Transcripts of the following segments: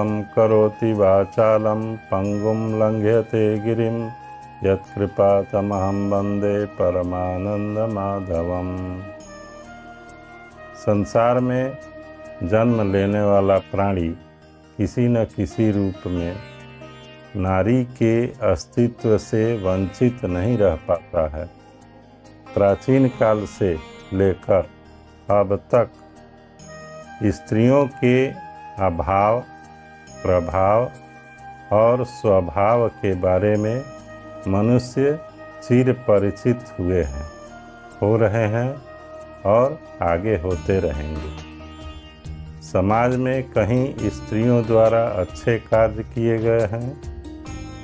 मूकं करोति वाचालं पंगुं लंघयते गिरिं यत्कृपातमहं वन्दे परमानंद माधवम्। संसार में जन्म लेने वाला प्राणी किसी न किसी रूप में नारी के अस्तित्व से वंचित नहीं रह पाता है। प्राचीन काल से लेकर अब तक स्त्रियों के अभाव, प्रभाव और स्वभाव के बारे में मनुष्य चिर परिचित हुए हैं, हो रहे हैं और आगे होते रहेंगे। समाज में कहीं स्त्रियों द्वारा अच्छे कार्य किए गए हैं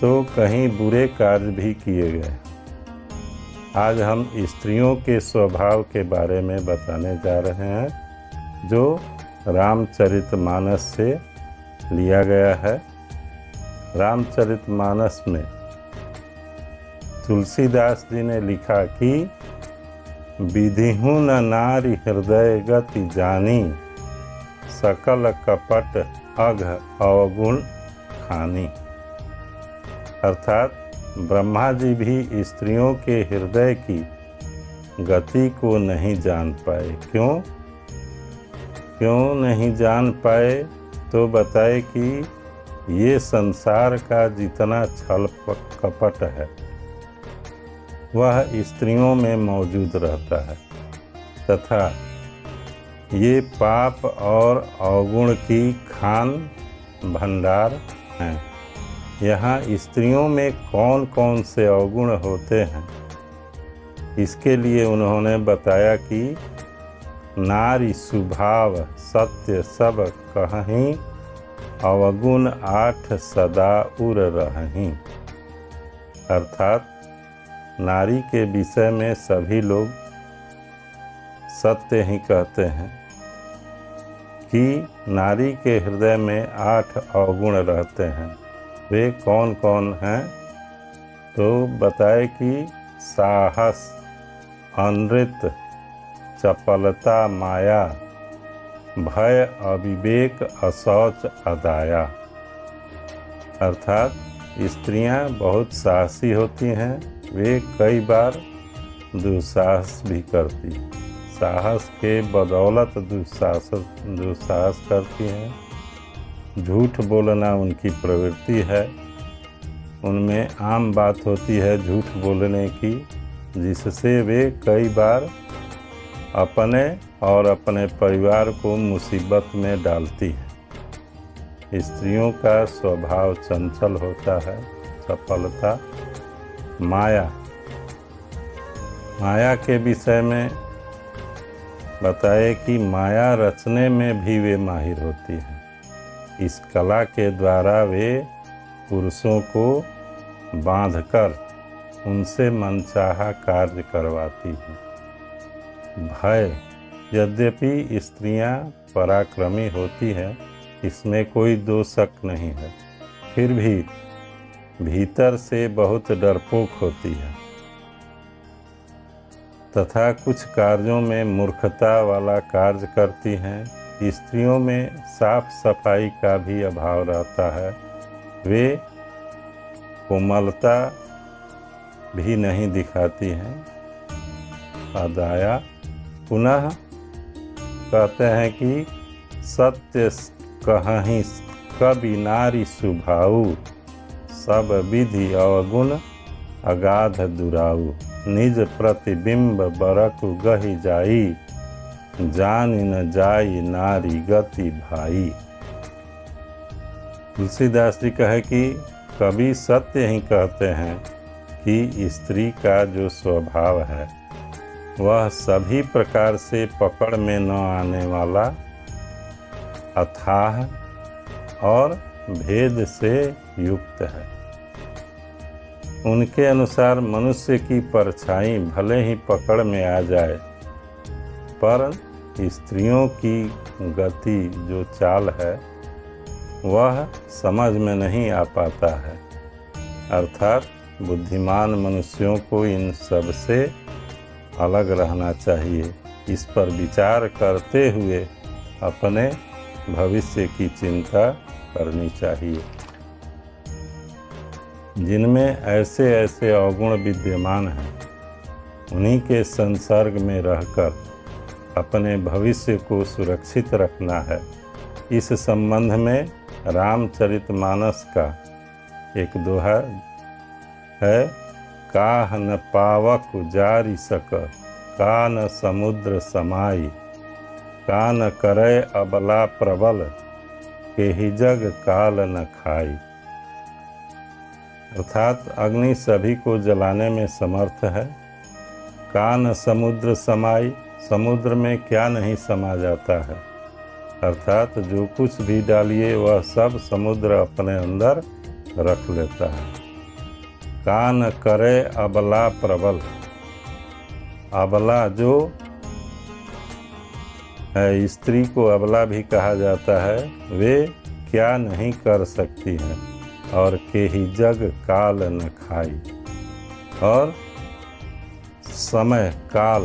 तो कहीं बुरे कार्य भी किए गए हैं। आज हम स्त्रियों के स्वभाव के बारे में बताने जा रहे हैं जो रामचरितमानस से लिया गया है। रामचरितमानस में तुलसीदास जी ने लिखा कि विधिहु न नारी हृदय गति जानी, सकल कपट अघ अवगुण खानी। अर्थात ब्रह्मा जी भी स्त्रियों के हृदय की गति को नहीं जान पाए। क्यों नहीं जान पाए? तो बताए कि ये संसार का जितना छल कपट है वह स्त्रियों में मौजूद रहता है तथा ये पाप और अवगुण की खान भंडार हैं। यहाँ स्त्रियों में कौन कौन से अवगुण होते हैं, इसके लिए उन्होंने बताया कि नारी स्वभाव सत्य सब कहहीं, अवगुण आठ सदा उर रहहीं। अर्थात नारी के विषय में सभी लोग सत्य ही कहते हैं कि नारी के हृदय में 8 अवगुण रहते हैं। वे कौन कौन हैं? तो बताए कि साहस, अनृत, चपलता, माया, भय, अविवेक, अशौच, अदाया। अर्थात स्त्रियां बहुत साहसी होती हैं। वे कई बार दुस्साहस भी करती, साहस के बदौलत दुस्साहस करती हैं। झूठ बोलना उनकी प्रवृत्ति है। उनमें आम बात होती है झूठ बोलने की, जिससे वे कई बार अपने और अपने परिवार को मुसीबत में डालती हैं। स्त्रियों का स्वभाव चंचल होता है। चपलता, माया के विषय में बताए कि माया रचने में भी वे माहिर होती हैं। इस कला के द्वारा वे पुरुषों को बांधकर उनसे मनचाहा कार्य करवाती हैं। भय, यद्यपि स्त्रियां पराक्रमी होती हैं, इसमें कोई दो शक नहीं है, फिर भी भीतर से बहुत डरपोक होती है तथा कुछ कार्यों में मूर्खता वाला कार्य करती हैं। स्त्रियों में साफ सफाई का भी अभाव रहता है। वे कोमलता भी नहीं दिखाती हैं। अदाया, पुनः कहते हैं कि सत्य कहहीं कवि नारी स्वभाव, सब विधि अवगुण अगाध दुराऊ। निज प्रतिबिंब बरकु गहि जाई, जान न जाई नारी गति भाई। तुलसीदास जी कहे कि कवि सत्य ही कहते हैं कि स्त्री का जो स्वभाव है वह सभी प्रकार से पकड़ में न आने वाला, अथाह और भेद से युक्त है। उनके अनुसार मनुष्य की परछाई भले ही पकड़ में आ जाए, पर स्त्रियों की गति जो चाल है वह समझ में नहीं आ पाता है। अर्थात बुद्धिमान मनुष्यों को इन सब से अलग रहना चाहिए। इस पर विचार करते हुए अपने भविष्य की चिंता करनी चाहिए। जिनमें ऐसे ऐसे अवगुण विद्यमान हैं, उन्हीं के संसर्ग में रहकर अपने भविष्य को सुरक्षित रखना है। इस संबंध में रामचरितमानस का एक दोहा है, काह न पावक जारी सक, का न समुद्र समाई, का न करे अबला प्रबल, के ही जग काल न खाई। अर्थात अग्नि सभी को जलाने में समर्थ है। का न समुद्र समाई, समुद्र में क्या नहीं समा जाता है। अर्थात जो कुछ भी डालिए वह सब समुद्र अपने अंदर रख लेता है। का न करे अबला प्रबल, अबला जो है, स्त्री को अबला भी कहा जाता है, वे क्या नहीं कर सकती हैं। और के ही जग काल न खाई, और समय काल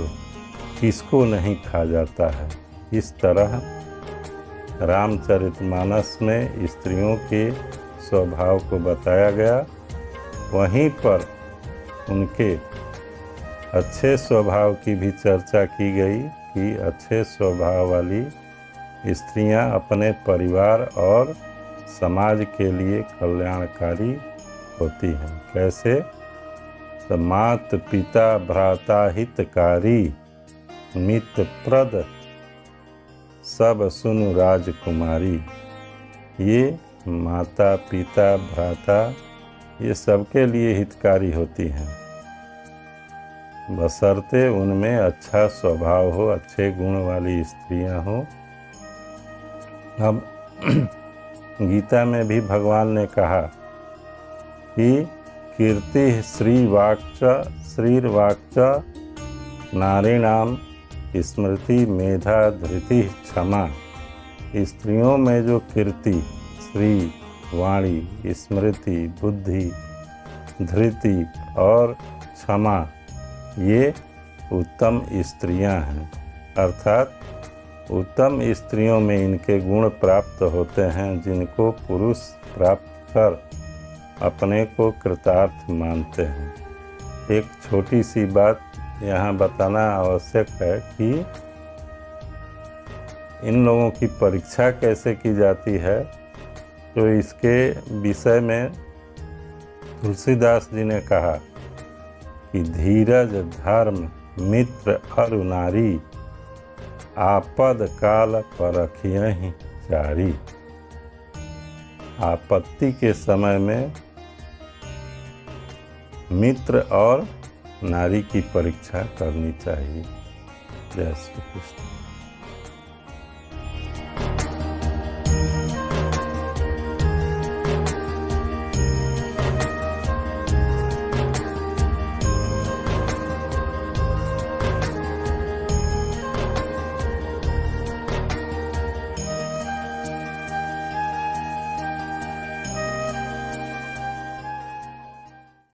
किसको नहीं खा जाता है। इस तरह रामचरितमानस में स्त्रियों के स्वभाव को बताया गया। वहीं पर उनके अच्छे स्वभाव की भी चर्चा की गई कि अच्छे स्वभाव वाली स्त्रियां अपने परिवार और समाज के लिए कल्याणकारी होती हैं। कैसे? तो मात पिता भ्राता हितकारी, मित्रप्रद सब सुनु राजकुमारी। ये माता पिता भ्राता ये सबके लिए हितकारी होती हैं, बशर्ते उनमें अच्छा स्वभाव हो, अच्छे गुण वाली स्त्रियां हो। अब गीता में भी भगवान ने कहा कि कीर्ति श्रीर्वाक्च नारीणाम स्मृति मेधा धृति क्षमा। स्त्रियों में जो कीर्ति, श्री वाणी, स्मृति, बुद्धि, धृति और क्षमा, ये उत्तम स्त्रियां हैं। अर्थात उत्तम स्त्रियों में इनके गुण प्राप्त होते हैं, जिनको पुरुष प्राप्त कर अपने को कृतार्थ मानते हैं। एक छोटी सी बात यहाँ बताना आवश्यक है कि इन लोगों की परीक्षा कैसे की जाती है। तो इसके विषय में तुलसीदास जी ने कहा कि धीरज धर्म मित्र अरु नारी, आपद काल परखियहि चारी। आपत्ति के समय में मित्र और नारी की परीक्षा करनी चाहिए। जय श्री कृष्ण।